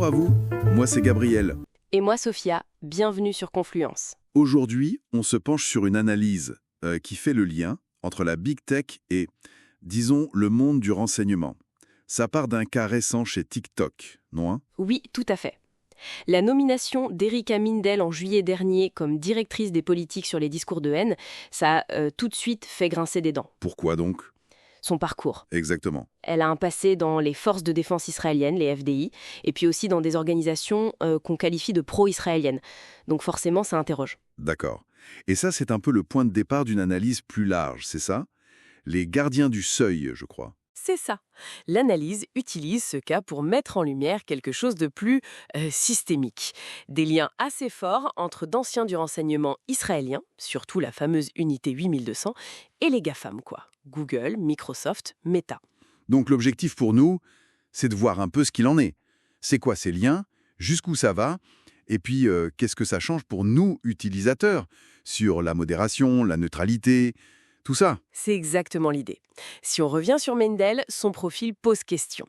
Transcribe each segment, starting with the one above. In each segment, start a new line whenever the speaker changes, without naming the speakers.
Bonjour à vous, moi c'est Gabriel.
Et moi, Sophia, bienvenue sur Confluence.
Aujourd'hui, on se penche sur une analyse qui fait le lien entre la Big Tech et, disons, le monde du renseignement. Ça part d'un cas récent chez TikTok, non hein?
Oui, tout à fait. La nomination d'Erika Mindel en juillet dernier comme directrice des politiques sur les discours de haine, ça a tout de suite fait grincer des dents.
Pourquoi donc?
Son parcours.
Exactement.
Elle a un passé dans les forces de défense israéliennes, les FDI, et puis aussi dans des organisations qu'on qualifie de pro-israéliennes. Donc forcément, ça interroge.
D'accord. Et ça, c'est un peu le point de départ d'une analyse plus large, c'est ça? Les gardiens du seuil, je crois.
C'est ça. L'analyse utilise ce cas pour mettre en lumière quelque chose de plus systémique. Des liens assez forts entre d'anciens du renseignement israélien, surtout la fameuse unité 8200, et les GAFAM, quoi. Google, Microsoft, Meta.
Donc l'objectif pour nous, c'est de voir un peu ce qu'il en est. C'est quoi ces liens? Jusqu'où ça va? Et puis, qu'est-ce que ça change pour nous, utilisateurs? Sur la modération, la neutralité, tout ça.
C'est exactement l'idée. Si on revient sur Mendel, son profil pose question.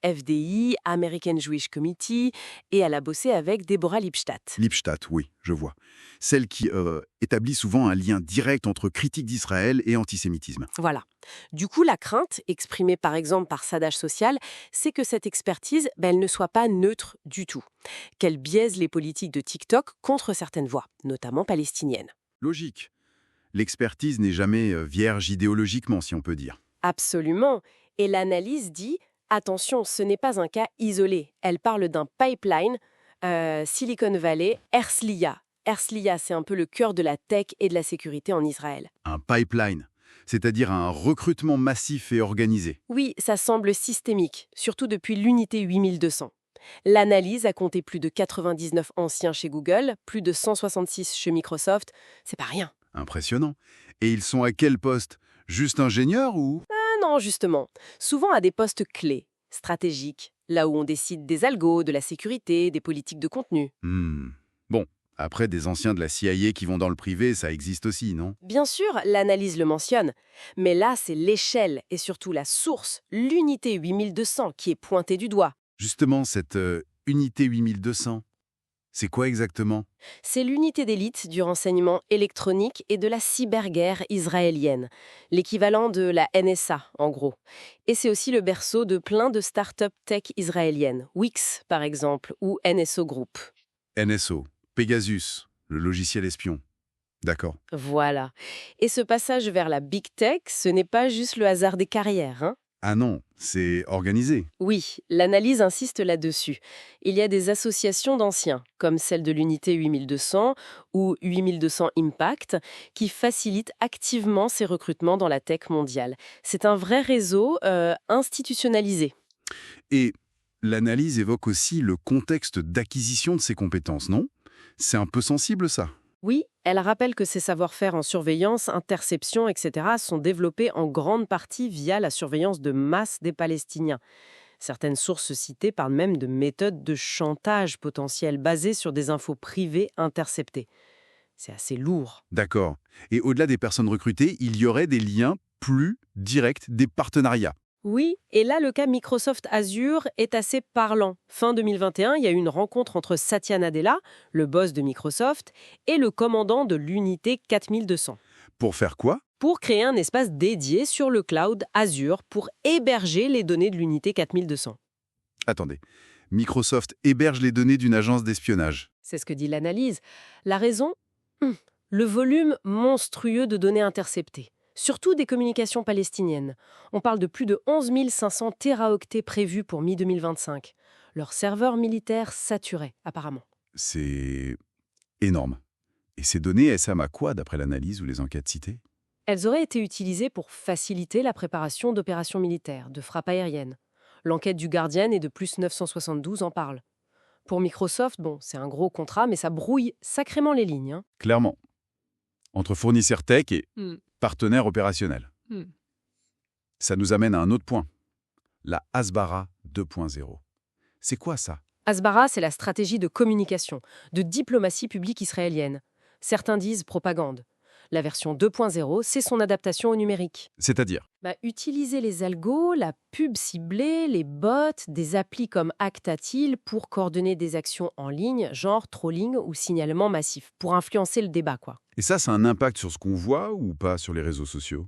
FDI, American Jewish Committee, et elle a bossé avec Deborah Lipstadt.
Lipstadt, oui, je vois. Celle qui établit souvent un lien direct entre critique d'Israël et antisémitisme.
Voilà. Du coup, la crainte, exprimée par exemple par Sadage Social, c'est que cette expertise, elle ne soit pas neutre du tout. Qu'elle biaise les politiques de TikTok contre certaines voix, notamment palestiniennes.
Logique. L'expertise n'est jamais vierge idéologiquement, si on peut dire.
Absolument. Et l'analyse dit, attention, ce n'est pas un cas isolé. Elle parle d'un pipeline, Silicon Valley, Herzliya. Herzliya, c'est un peu le cœur de la tech et de la sécurité en Israël.
Un pipeline, c'est-à-dire un recrutement massif et organisé.
Oui, ça semble systémique, surtout depuis l'unité 8200. L'analyse a compté plus de 99 anciens chez Google, plus de 166 chez Microsoft. C'est pas rien.
Impressionnant. Et ils sont à quel poste? Juste ingénieurs ou...
Ah non, justement. Souvent à des postes clés, stratégiques, là où on décide des algos, de la sécurité, des politiques de contenu.
Bon, après des anciens de la CIA qui vont dans le privé, ça existe aussi, non?
Bien sûr, l'analyse le mentionne, mais là, c'est l'échelle et surtout la source, l'unité 8200 qui est pointée du doigt.
Justement, cette unité 8200, c'est quoi exactement?
C'est l'unité d'élite du renseignement électronique et de la cyberguerre israélienne, l'équivalent de la NSA, en gros. Et c'est aussi le berceau de plein de start-up tech israéliennes, Wix par exemple, ou NSO Group.
NSO, Pegasus, le logiciel espion. D'accord.
Voilà. Et ce passage vers la big tech, ce n'est pas juste le hasard des carrières, hein.
Ah non, c'est organisé.
Oui, l'analyse insiste là-dessus. Il y a des associations d'anciens, comme celle de l'unité 8200 ou 8200 Impact, qui facilitent activement ces recrutements dans la tech mondiale. C'est un vrai réseau institutionnalisé.
Et l'analyse évoque aussi le contexte d'acquisition de ces compétences, non? C'est un peu sensible, ça.
Oui, elle rappelle que ces savoir-faire en surveillance, interception, etc. sont développés en grande partie via la surveillance de masse des Palestiniens. Certaines sources citées parlent même de méthodes de chantage potentielles basées sur des infos privées interceptées. C'est assez lourd.
D'accord. Et au-delà des personnes recrutées, il y aurait des liens plus directs, des partenariats.
Oui, et là, le cas Microsoft Azure est assez parlant. Fin 2021, il y a eu une rencontre entre Satya Nadella, le boss de Microsoft, et le commandant de l'unité 4200.
Pour faire quoi?
Pour créer un espace dédié sur le cloud Azure pour héberger les données de l'unité 4200.
Attendez. Microsoft héberge les données d'une agence d'espionnage.
C'est ce que dit l'analyse. La raison? Le volume monstrueux de données interceptées. Surtout des communications palestiniennes. On parle de plus de 11 500 téraoctets prévus pour mi-2025. Leurs serveurs militaires saturés, apparemment.
C'est énorme. Et ces données, elles servent à quoi, d'après l'analyse ou les enquêtes citées?
Elles auraient été utilisées pour faciliter la préparation d'opérations militaires, de frappes aériennes. L'enquête du Guardian et de Plus 972 en parle. Pour Microsoft, bon, c'est un gros contrat, mais ça brouille sacrément les lignes, hein.
Clairement. Entre fournisseurs tech et partenaires opérationnels. Ça nous amène à un autre point. La Hasbara 2.0. C'est quoi ça?
Hasbara, c'est la stratégie de communication, de diplomatie publique israélienne. Certains disent propagande. La version 2.0, c'est son adaptation au numérique.
C'est-à-dire?
Utiliser les algos, la pub ciblée, les bots, des applis comme Actatil pour coordonner des actions en ligne, genre trolling ou signalement massif, pour influencer le débat, quoi.
Et ça a un impact sur ce qu'on voit ou pas sur les réseaux sociaux?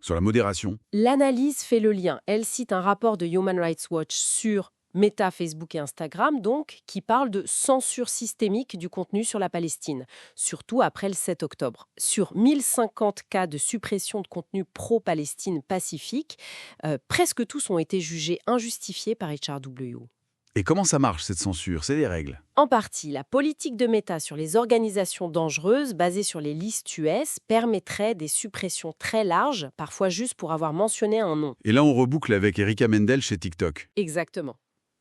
Sur la modération?
L'analyse fait le lien. Elle cite un rapport de Human Rights Watch sur Meta, Facebook et Instagram, donc, qui parle de censure systémique du contenu sur la Palestine, surtout après le 7 octobre. Sur 1050 cas de suppression de contenu pro-Palestine pacifique, presque tous ont été jugés injustifiés par HRW.
Et comment ça marche, cette censure? C'est des règles.
En partie, la politique de Meta sur les organisations dangereuses basée sur les listes US permettrait des suppressions très larges, parfois juste pour avoir mentionné un nom.
Et là, on reboucle avec Erika Mendel chez TikTok.
Exactement.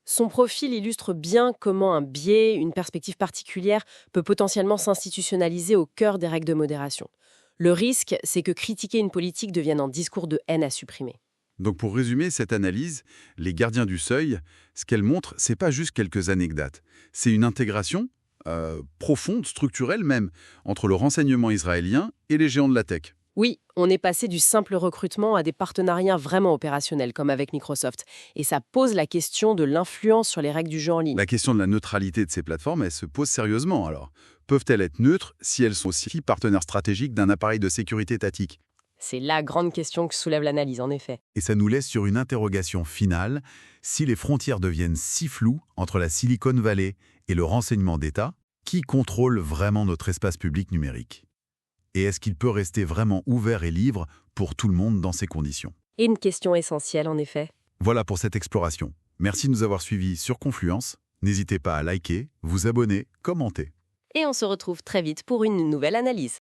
Son profil illustre bien comment un biais, une perspective particulière, peut potentiellement s'institutionnaliser au cœur des règles de modération. Le risque, c'est que critiquer une politique devienne un discours de haine à supprimer.
Donc pour résumer cette analyse, les gardiens du seuil, ce qu'elle montre, c'est pas juste quelques anecdotes. C'est une intégration profonde, structurelle même, entre le renseignement israélien et les géants de la tech.
Oui, on est passé du simple recrutement à des partenariats vraiment opérationnels, comme avec Microsoft. Et ça pose la question de l'influence sur les règles du jeu en ligne.
La question de la neutralité de ces plateformes, elle se pose sérieusement alors. Peuvent-elles être neutres si elles sont aussi partenaires stratégiques d'un appareil de sécurité étatique?
C'est la grande question que soulève l'analyse, en effet.
Et ça nous laisse sur une interrogation finale. Si les frontières deviennent si floues entre la Silicon Valley et le renseignement d'État, qui contrôle vraiment notre espace public numérique? Et est-ce qu'il peut rester vraiment ouvert et libre pour tout le monde dans ces conditions?
Et une question essentielle, en effet.
Voilà pour cette exploration. Merci de nous avoir suivis sur Confluence. N'hésitez pas à liker, vous abonner, commenter.
Et on se retrouve très vite pour une nouvelle analyse.